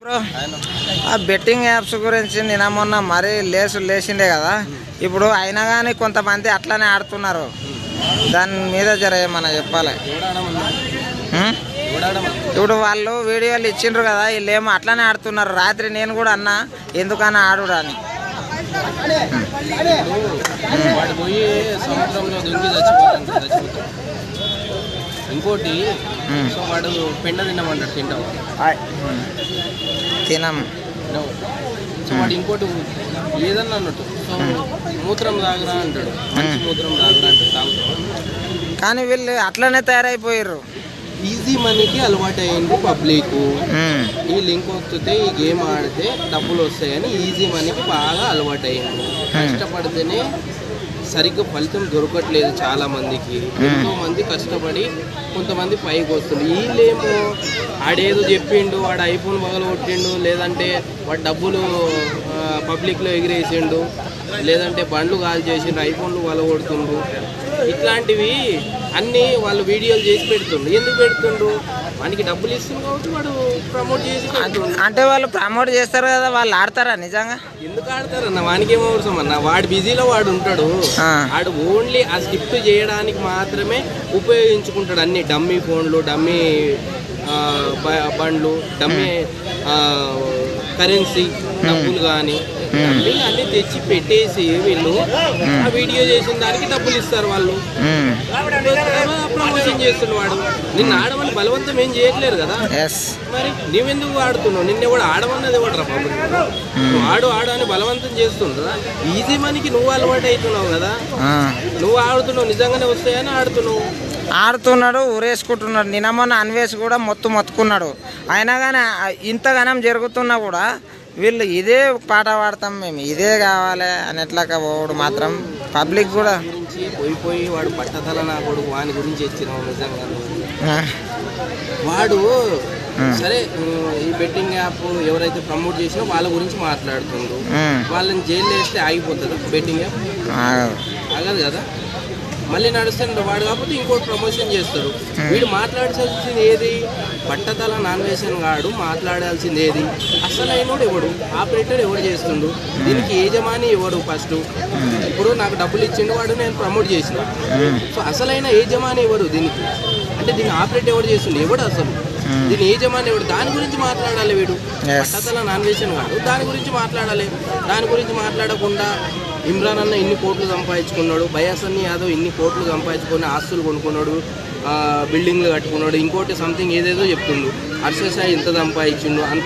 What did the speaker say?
ఆ betting apps గురించి నిన్న మొన్న మరీ లేచిండే కదా. ఇప్పుడు అయినా కానీ కొంతమంది అట్లానే ఆడుతున్నారు. దాని మీద జర ఏమన్నా చెప్పాలి. ఇప్పుడు వాళ్ళు వీడియోలు ఇచ్చిండ్రు కదా, వీళ్ళు ఏమో అట్లానే ఆడుతున్నారు. రాత్రి నేను కూడా అన్నా ఎందుకన్నా ఆడుడా అని. ఇంకోటి వాడు పెండ తినమంటాడు, తింటావు తినం. సో వాడు ఇంకోటి లేదన్నా అన్నట్టు. సో మూత్రం తాగురా అంటాడు, మంచి మూత్రం తాగురా అంటాడు, తాగుతాం. కానీ వీళ్ళు అట్లనే తయారైపోయారు. ఈజీ మనీకి అలవాటు అయ్యింది పబ్లిక్. ఈ లింక్ వస్తే ఈ గేమ్ ఆడితే డబ్బులు వస్తాయని ఈజీ మనీకి బాగా అలవాటు అయ్యింది. కష్టపడితేనే సరిగ్గా ఫలితం దొరకట్లేదు చాలా మందికి. ఎంతో మంది కష్టపడి కొంతమంది పైకి వస్తుంది. వీళ్ళేమో ఆడేదో చెప్పిండు, వాడు ఐఫోన్ పగలు కొట్టిండు, లేదంటే వాడు డబ్బులు పబ్లిక్లో ఎగిరేసిండు, లేదంటే బండ్లు కాల్ చేసిండు, ఐఫోన్లు పగలగొడుతుండ్రు. ఇట్లాంటివి అన్నీ వాళ్ళు వీడియోలు చేసి పెడుతుండ్రు. ఎందుకు పెడుతుండ్రు? వానికి డబ్బులు ఇస్తుంది కాబట్టి వాడు ప్రమోట్ చేసి పెడుతుండ్రు. అంటే వాళ్ళు ప్రమోట్ చేస్తారు కదా, వాళ్ళు ఆడతారా నిజంగా? ఎందుకు ఆడతారన్న? వానికేమో అవసరం అన్న, వాడు బిజీలో వాడు ఉంటాడు. వాడు ఓన్లీ ఆ స్క్రిప్ట్ చేయడానికి మాత్రమే ఉపయోగించుకుంటాడు. అన్ని డమ్మీ ఫోన్లు, డమ్మీ బండ్లు, డమ్మీ కరెన్సీ డబ్బులు కానీ అన్ని తెచ్చి పెట్టేసి వీళ్ళు ఆ వీడియో చేసిన దానికి డబ్బులు ఇస్తారు. వాళ్ళు ప్రమోషన్ చేస్తున్నాడు. వాడు నిన్ను ఆడమని బలవంతం ఏం చేయట్లేరు కదా. మరి నువ్వెందుకు ఆడుతున్నావు? నిన్ను కూడా ఆడమన్నది కూడా రా. నువ్వు ఆడు అని బలవంతం చేస్తుందా? ఈజీ మనీకి నువ్వు అలవాటు అవుతున్నావు కదా. నువ్వు ఆడుతున్నావు, నిజంగానే వస్తాయని ఆడుతున్నాడు, ఊరేసుకుంటున్నాడు. నిన్న మొన్న అన్వేష్ కూడా మొత్తుకున్నాడు. అయినా కానీ ఇంతగానం జరుగుతున్నా కూడా వీళ్ళు ఇదే పాట పాడతాం, మేము ఇదే కావాలి అనేట్లాగా పోవడు మాత్రం పబ్లిక్ కూడా పోయి వాడు పట్టతల నా కొడుకు వాని గురించి ఇచ్చినావు. నిజంగా వాడు సరే ఈ బెట్టింగ్ యాప్ ఎవరైతే ప్రమోట్ చేసినా వాళ్ళ గురించి మాట్లాడుతుండ్రు. వాళ్ళని జైల్లో వేస్తే ఆగిపోతుందా బెట్టింగ్ యాప్? ఆగదు కదా. మళ్ళీ నడుస్తాడు వాడు, కాకపోతే ఇంకోటి ప్రమోషన్ చేస్తాడు. వీడు మాట్లాడాల్సింది ఏది? పట్టతల నాన్వేషన్ గాడు మాట్లాడాల్సింది ఏది? అసలైనోడు ఎవడు? ఆపరేటర్ ఎవడు చేస్తుండు? దీనికి యజమాని ఎవడు? ఫస్ట్ ఇప్పుడు నాకు డబ్బులు ఇచ్చిండు వాడు, నేను ప్రమోట్ చేసిన. సో అసలైన యజమాని ఎవరు దీనికి? అంటే దీన్ని ఆపరేట్ ఎవడు చేస్తుండు? ఎవడు అసలు దీని యజమాని ఎవడు? దాని గురించి మాట్లాడాలి. వీడు పట్టతల నాన్వేషన్ గాడు దాని గురించి మాట్లాడాలి. దాని గురించి మాట్లాడకుండా ఇమ్రాన్ అన్న ఇన్ని కోట్లు సంపాదించుకున్నాడు, బయాసన్ని యాదవ్ ఇన్ని కోట్లు సంపాదించుకొని ఆస్తులు కొనుక్కున్నాడు, బిల్డింగ్లు కట్టుకున్నాడు, ఇంకోటి సంథింగ్ ఏదేదో చెప్తుండు, హర్ష సాయి ఇంత సంపాదించిండు, అంత